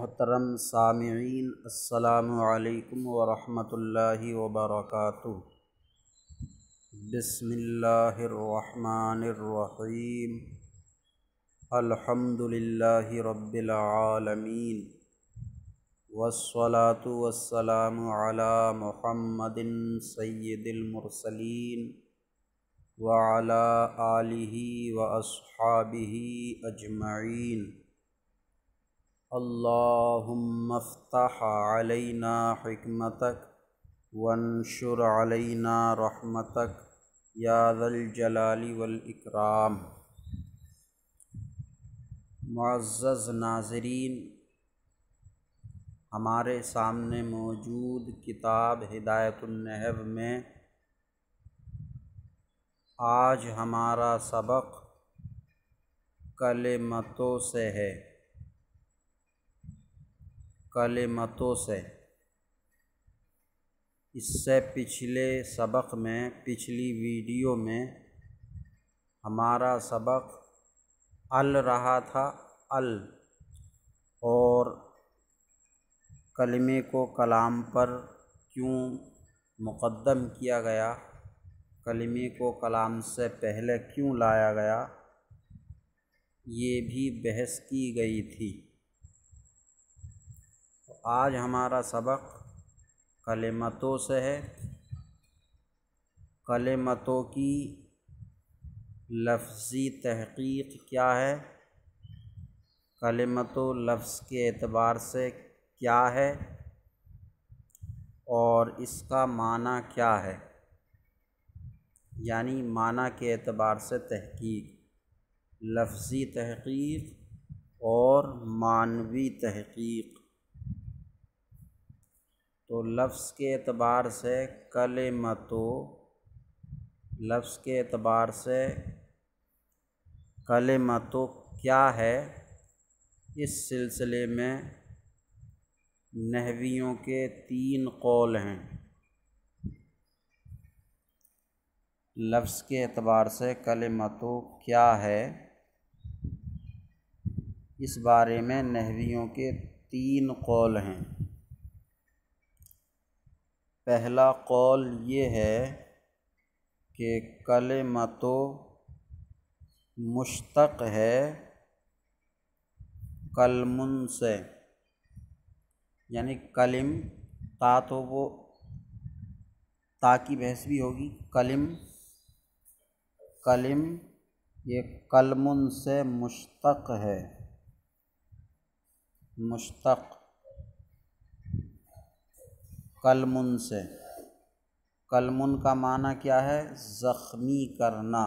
محترم سامعین، السلام علیکم ورحمۃ اللہ وبرکاتہ۔ بسم اللہ الرحمن الرحیم۔ الحمد للہ رب العالمین، والصلاة والسلام علی محمد سید المرسلین وعلی آلہ واصحابہ اجمعین۔ اللہم افتح علینا حکمتک وانشر علینا رحمتک یا ذا الجلال والاکرام۔ معزز ناظرین، ہمارے سامنے موجود کتاب ہدایت النحو میں آج ہمارا سبق کلمتوں سے ہے۔ کلمتوں سے، اس سے پچھلے سبق میں، پچھلی ویڈیو میں ہمارا سبق ال رہا تھا، ال، اور کلمے کو کلام پر کیوں مقدم کیا گیا، کلمے کو کلام سے پہلے کیوں لایا گیا، یہ بھی بحث کی گئی تھی۔ آج ہمارا سبق کلمتوں سے ہے۔ کلمتوں کی لفظی تحقیق کیا ہے، کلمتوں لفظ کے اعتبار سے کیا ہے، اور اس کا معنی کیا ہے، یعنی معنی کے اعتبار سے تحقیق، لفظی تحقیق اور معنوی تحقیق۔ تو لفظ کے اعتبار سے کلمتوں، لفظ کے اعتبار سے کلمتوں کیا ہے، اس سلسلے میں نحویوں کے 3 قول ہیں۔ لفظ کے اعتبار سے کلمتوں کیا ہے، اس بارے میں نحویوں کے 3 قول ہیں۔ پہلا قول یہ ہے کہ کلمتوں مشتق ہے کلمن سے، یعنی کلم، تا تو وہ تا کی بحث بھی ہوگی، کلم یہ کلمن سے مشتق ہے، مشتق کلمن سے۔ کلمن کا معنی کیا ہے؟ زخمی کرنا۔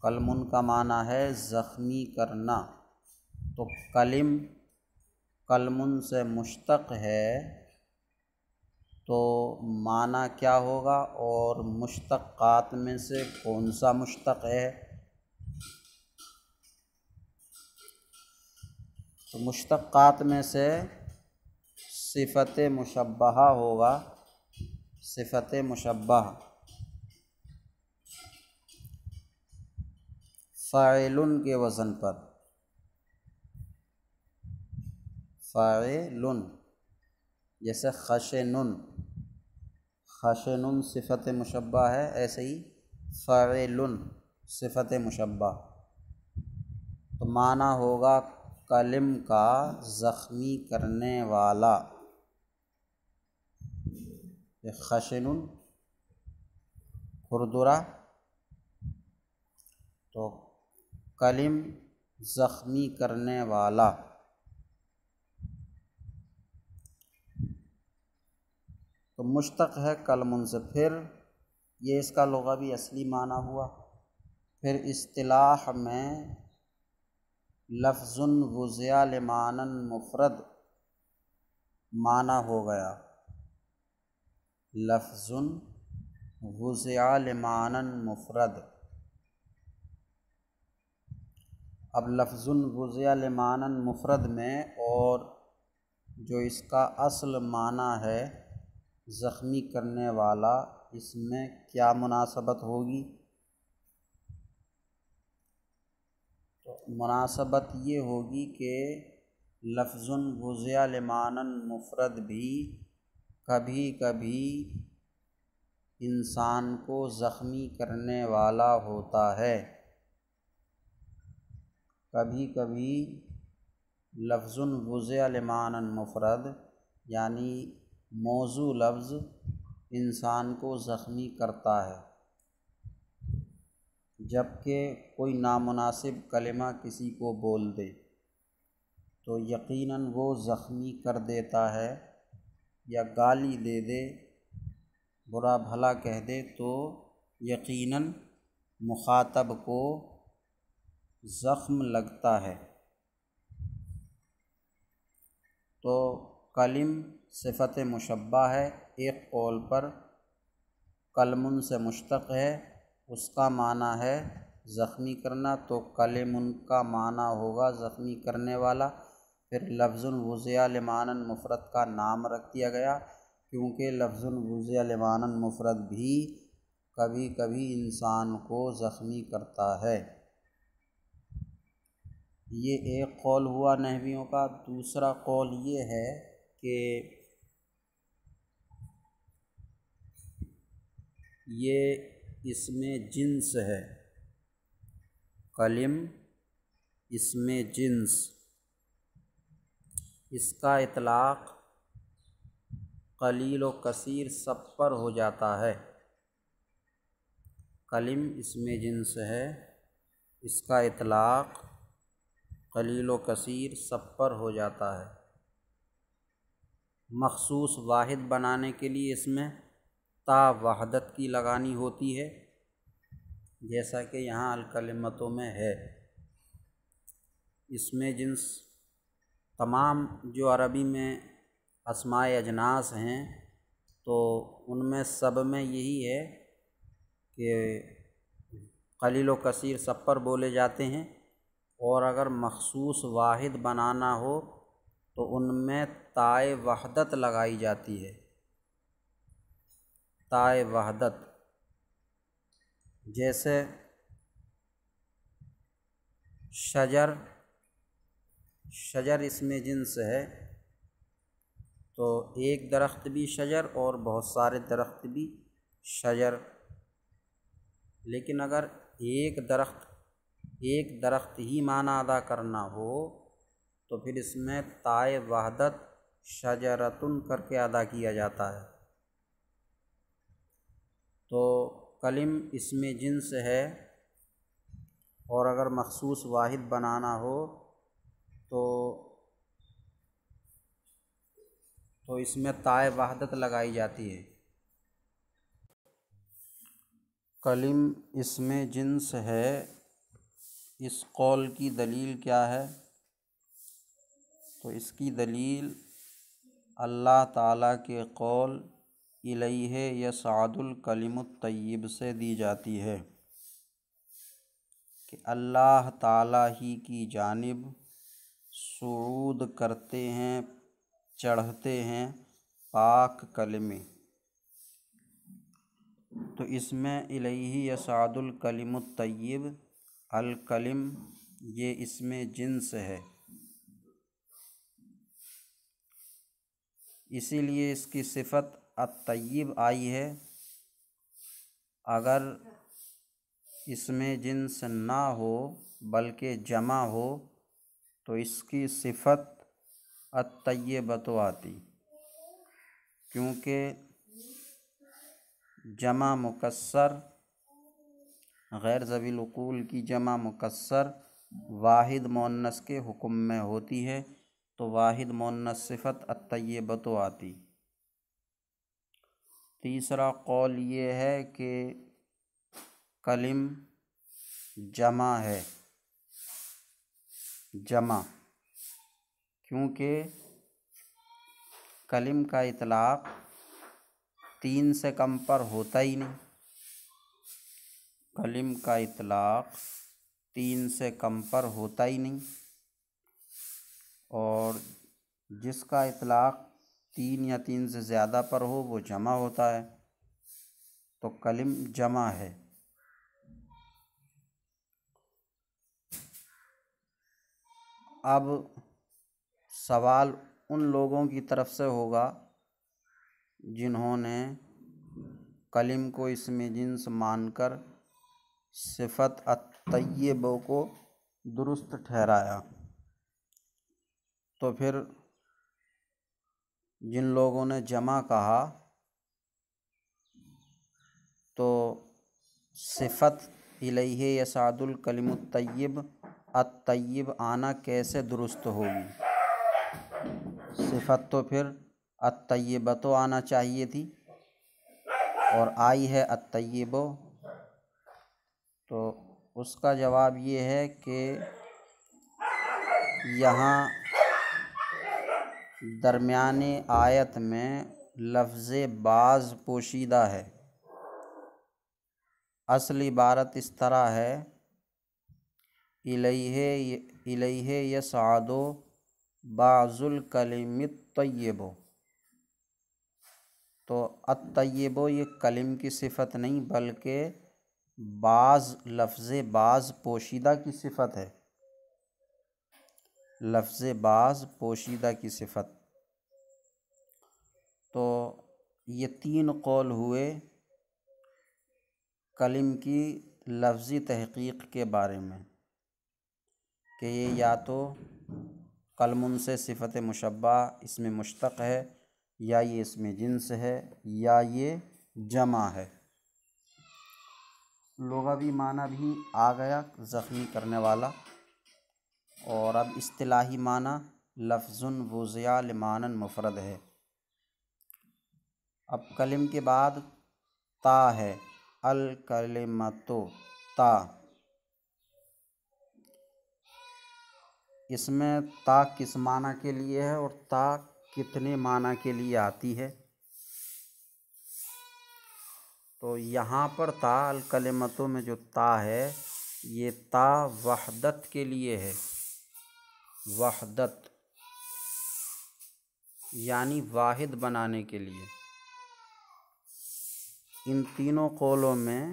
کلمن کا معنی ہے زخمی کرنا۔ تو کلم کلمن سے مشتق ہے، تو معنی کیا ہوگا، اور مشتقات میں سے کون سا مشتق ہے؟ تو مشتقات میں سے صفت مشبہہ ہوگا، صفت مشبہہ۔ فاعل کے وزن پر، فاعل، جیسے خشن، خشن صفت مشبہ ہے، ایسے ہی فاعل صفت مشبہ۔ تو معنی ہوگا کلم کا زخمی کرنے والا، خشن کھردرا، تو کلم زخمی کرنے والا۔ تو مشتق ہے کلمن سے، پھر یہ اس کا لغوی اصلی معنی ہوا۔ پھر اصطلاح میں لفظ وضع لمعنی مفرد معنی ہو گیا، لفظ وضع لمعنی مفرد۔ اب لفظ وضع لمعنی مفرد میں اور جو اس کا اصل معنی ہے زخمی کرنے والا، اس میں کیا مناسبت ہوگی؟ تو مناسبت یہ ہوگی کہ لفظ وضع لمعنی مفرد بھی کبھی کبھی انسان کو زخمی کرنے والا ہوتا ہے۔ کبھی کبھی لفظ وضع لمعنی مفرد یعنی موضوع لفظ انسان کو زخمی کرتا ہے، جبکہ کوئی نامناسب کلمہ کسی کو بول دے تو یقیناً وہ زخمی کر دیتا ہے، یا گالی دے دے، برا بھلا کہہ دے تو یقیناً مخاطب کو زخم لگتا ہے۔ تو کلم صفت مشبہ ہے، ایک قول پر کلم سے مشتق ہے، اس کا معنی ہے زخمی کرنا، تو کلم کا معنی ہوگا زخمی کرنے والا۔ پھر لفظ وضع لمعنی مفرد کا نام رکھ دیا گیا کیونکہ لفظ وضع لمعنی مفرد بھی کبھی کبھی انسان کو زخمی کرتا ہے۔ یہ ایک قول ہوا نحویوں کا۔ دوسرا قول یہ ہے کہ یہ اسم جنس ہے، کلم اسم جنس، اس کا اطلاق قلیل و کثیر سب پر ہو جاتا ہے۔ کلم اسم جنس ہے، اس کا اطلاق قلیل و کثیر سب پر ہو جاتا ہے۔ مخصوص واحد بنانے کے لیے اس میں تا وحدت کی لگانی ہوتی ہے، جیسا کہ یہاں الکلمتوں میں ہے۔ اسم جنس تمام جو عربی میں اسماء اجناس ہیں تو ان میں سب میں یہی ہے کہ قلیل و کثیر سب پر بولے جاتے ہیں، اور اگر مخصوص واحد بنانا ہو تو ان میں تائے وحدت لگائی جاتی ہے۔ تائے وحدت جیسے شجر، شجر اسم جنس ہے تو ایک درخت بھی شجر اور بہت سارے درخت بھی شجر، لیکن اگر ایک درخت ہی معنی ادا کرنا ہو تو پھر اس میں تائے وحدت شجرتن کر کے ادا کیا جاتا ہے۔ تو کلم اسم جنس ہے، اور اگر مخصوص واحد بنانا ہو تو اس میں تائے وحدت لگائی جاتی ہے۔ کلم اسم جنس ہے، اس قول کی دلیل کیا ہے؟ تو اس کی دلیل اللہ تعالیٰ کے قول الیہ یصعد الکلم الطیب سے دی جاتی ہے کہ اللہ تعالیٰ ہی کی جانب صعود کرتے ہیں، چڑھتے ہیں پاک کلمے۔ تو اس میں الیہ یصعد الکلم الطیب، الکلم یہ اسم جنس ہے، اسی لیے اس کی صفت الطیب آئی ہے۔ اگر اسم جنس نہ ہو بلکہ جمع ہو تو اس کی صفت الطیبۃ آتی، کیونکہ جمع مکسر غیر ذوی العقول کی جمع مکسر واحد مؤنث کے حکم میں ہوتی ہے، تو واحد مؤنث صفت الطیبۃ آتی۔ تیسرا قول یہ ہے کہ کلم جمع ہے، جمع، کیونکہ کلم کا اطلاق 3 سے کم پر ہوتا ہی نہیں، کلم کا اطلاق 3 سے کم پر ہوتا ہی نہیں، اور جس کا اطلاق 3 یا 3 سے زیادہ پر ہو وہ جمع ہوتا ہے، تو کلم جمع ہے۔ اب سوال ان لوگوں کی طرف سے ہوگا جنہوں نے کلم کو اسم جنس مان کر صفت الطیب کو درست ٹھہرایا۔ تو پھر جن لوگوں نے جمع کہا تو صفت الیہ یصعد الکلم الطیب الطیب آنا کیسے درست ہوگی؟ صفت تو پھر الطیبۃ آنا چاہیے تھی اور آئی ہے الطیب، تو اس کا جواب یہ ہے کہ یہاں درمیان آیت میں لفظ بعض پوشیدہ ہے۔ اصل عبارت اس طرح ہے الیہ یصعد بعض الکلم الطیب، تو الطیب یہ کلم کی صفت نہیں بلکہ بعض، لفظ بعض پوشیدہ کی صفت ہے، لفظ بعض پوشیدہ کی صفت۔ تو یہ تین قول ہوئے کلم کی لفظی تحقیق کے بارے میں کہ یہ یا تو کلم سے صفت مشبہ اسم مشتق ہے، یا یہ اسم جنس ہے، یا یہ جمع ہے۔ لغوی معنی بھی آ گیا زخمی کرنے والا، اور اب اصطلاحی معنی لفظ وضع لمعنی مفرد ہے۔ اب کلم کے بعد تا ہے، الکلمۃ تا، اس میں تا کس معنی کے لیے ہے اور تا کتنے معنی کے لیے آتی ہے؟ تو یہاں پر تا الکلمتوں میں جو تا ہے یہ تا وحدت کے لیے ہے، وحدت یعنی واحد بنانے کے لیے۔ ان تینوں قولوں میں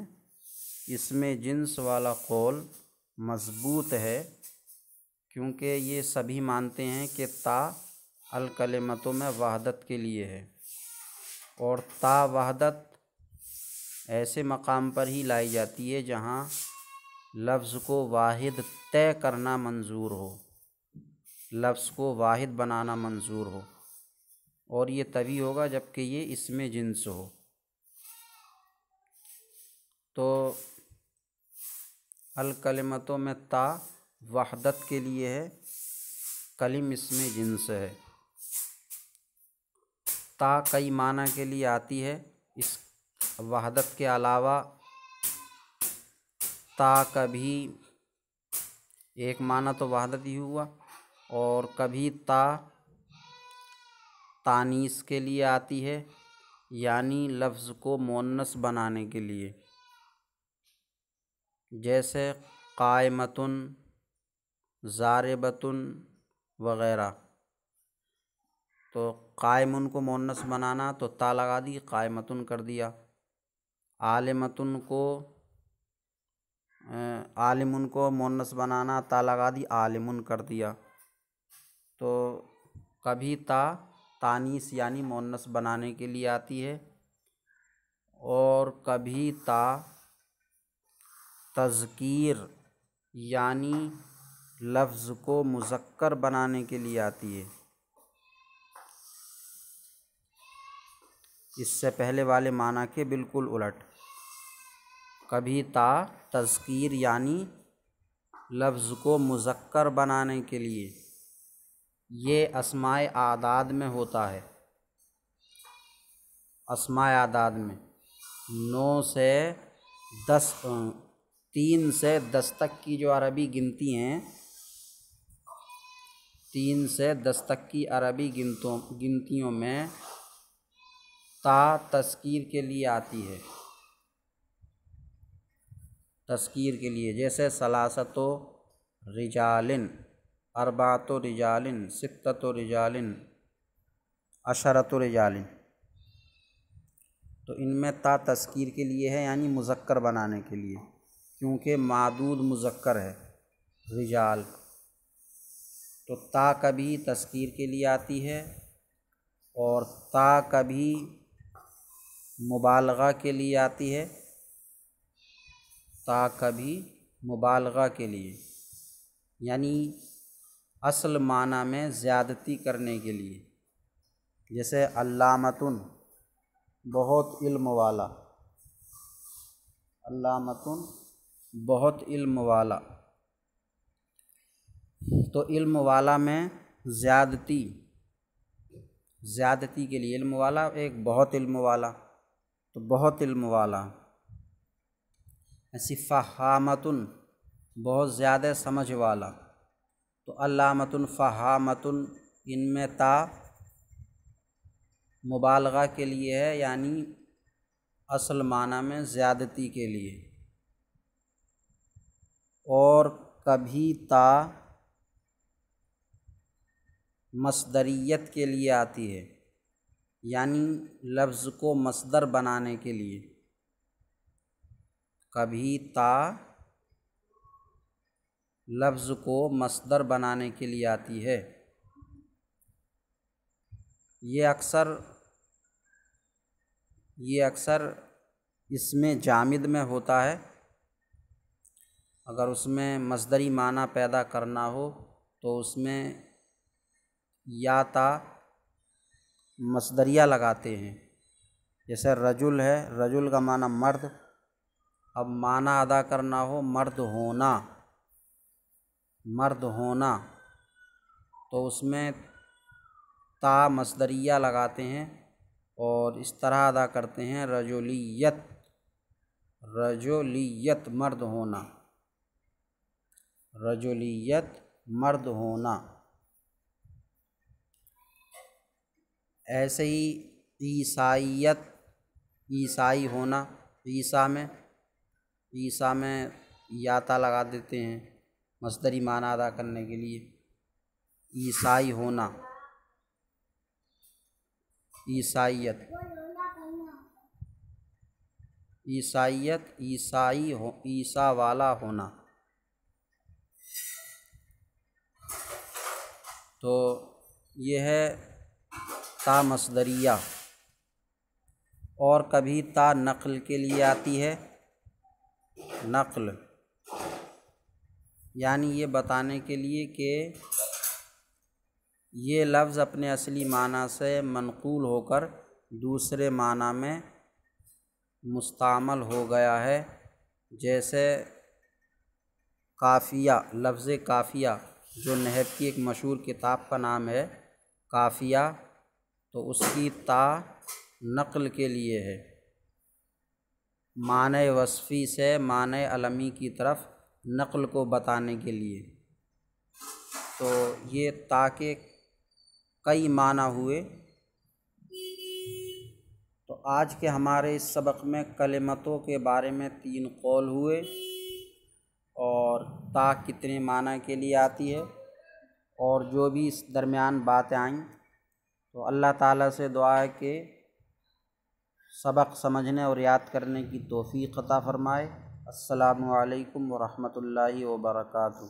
اسم جنس والا قول مضبوط ہے، کیونکہ یہ سبھی مانتے ہیں کہ تا الکلمتوں میں وحدت کے لیے ہے، اور تا وحدت ایسے مقام پر ہی لائی جاتی ہے جہاں لفظ کو واحد طے کرنا منظور ہو، لفظ کو واحد بنانا منظور ہو، اور یہ تبھی ہوگا جب کہ یہ اسم جنس ہو۔ تو الکلمتوں میں تا وحدت کے لیے ہے، کلم اسم جنس ہے۔ تا کئی معنی کے لیے آتی ہے، اس وحدت کے علاوہ تا کبھی ایک معنی تو وحدت ہی ہوا، اور کبھی تا تانیث کے لیے آتی ہے، یعنی لفظ کو مؤنث بنانے کے لیے، جیسے قائمۃ، ضاربۃ وغیرہ۔ تو قائمٌ کو مؤنث بنانا تو تا لگا دی، قائمۃ کر دیا۔ عالمۃ کو عالمٌ کو مؤنث بنانا تا لگا دی، عالمٌ کر دیا۔ تو کبھی تا تانیث یعنی مؤنث بنانے کے لیے آتی ہے، اور کبھی تا تذکیر یعنی لفظ کو مذکر بنانے کے لیے آتی ہے۔ اس سے پہلے والے معنی کے بالکل الٹ، کبھی تا تذکیر یعنی لفظ کو مذکر بنانے کے لیے، یہ اسماء اعداد میں ہوتا ہے۔ اسماء اعداد میں 9 سے 10، 3 سے 10 تک کی جو عربی گنتی ہیں، 3 سے 10 تک کی عربی گنتیوں میں تا تذکیر کے لیے آتی ہے، تذکیر کے لیے، جیسے ثلاثۃ رجال، اربعۃ رجال، ستۃ رجال، عشرۃ رجال۔ تو ان میں تا تذکیر کے لیے ہے، یعنی مذکر بنانے کے لیے، کیونکہ معدود مذکر ہے رجال۔ تو تا کبھی تذکیر کے لیے آتی ہے اور تا کبھی مبالغہ کے لیے آتی ہے، تا کبھی مبالغہ کے لیے، یعنی اصل معنی میں زیادتی کرنے کے لیے، جیسے علامتن بہت علم والا، علامتن بہت علم والا، تو علم والا میں زیادتی کے لیے، علم والا ایک بہت علم والا، تو بہت علم والا۔ ایسی فہامتن بہت زیادہ سمجھ والا، تو علامتن فہامتن، ان میں تا مبالغہ کے لیے ہے، یعنی اصل معنی میں زیادتی کے لیے۔ اور کبھی تا مصدریت کے لیے آتی ہے، یعنی لفظ کو مصدر بنانے کے لیے، کبھی تا لفظ کو مصدر بنانے کے لیے آتی ہے۔ یہ اکثر اسم جامد میں ہوتا ہے، اگر اس میں مصدری معنی پیدا کرنا ہو تو اس میں یا تا مصدریہ لگاتے ہیں، جیسے رجل ہے، رجل کا معنی مرد، اب معنی ادا کرنا ہو مرد ہونا، تو اس میں تا مصدریہ لگاتے ہیں اور اس طرح ادا کرتے ہیں رجولیت مرد ہونا، رجولیت مرد ہونا۔ ایسے ہی عیسائیت عیسائی ہونا، عیسیٰ میں یا تا لگا دیتے ہیں مصدری معنی ادا کرنے کے لیے، عیسائی ہونا، عیسائیت عیسیٰ والا ہونا۔ تو یہ ہے تا مصدریہ۔ اور کبھی تا نقل کے لیے آتی ہے، نقل یعنی یہ بتانے کے لیے کہ یہ لفظ اپنے اصلی معنی سے منقول ہو کر دوسرے معنی میں مستعمل ہو گیا ہے، جیسے قافیہ، لفظ قافیہ جو نحو کی ایک مشہور کتاب کا نام ہے قافیہ، تو اس کی تا نقل کے لیے ہے، معنی وصفی سے معنی علمی کی طرف نقل کو بتانے کے لیے۔ تو یہ تا کے کئی معنی ہوئے۔ تو آج کے ہمارے اس سبق میں کلمتوں کے بارے میں 3 قول ہوئے، اور تا کتنے معنی کے لیے آتی ہے، اور جو بھی اس درمیان باتیں آئیں، تو اللہ تعالیٰ سے دعا ہے کہ سبق سمجھنے اور یاد کرنے کی توفیق عطا فرمائے۔ السلام علیکم ورحمۃ اللہ وبرکاتہ۔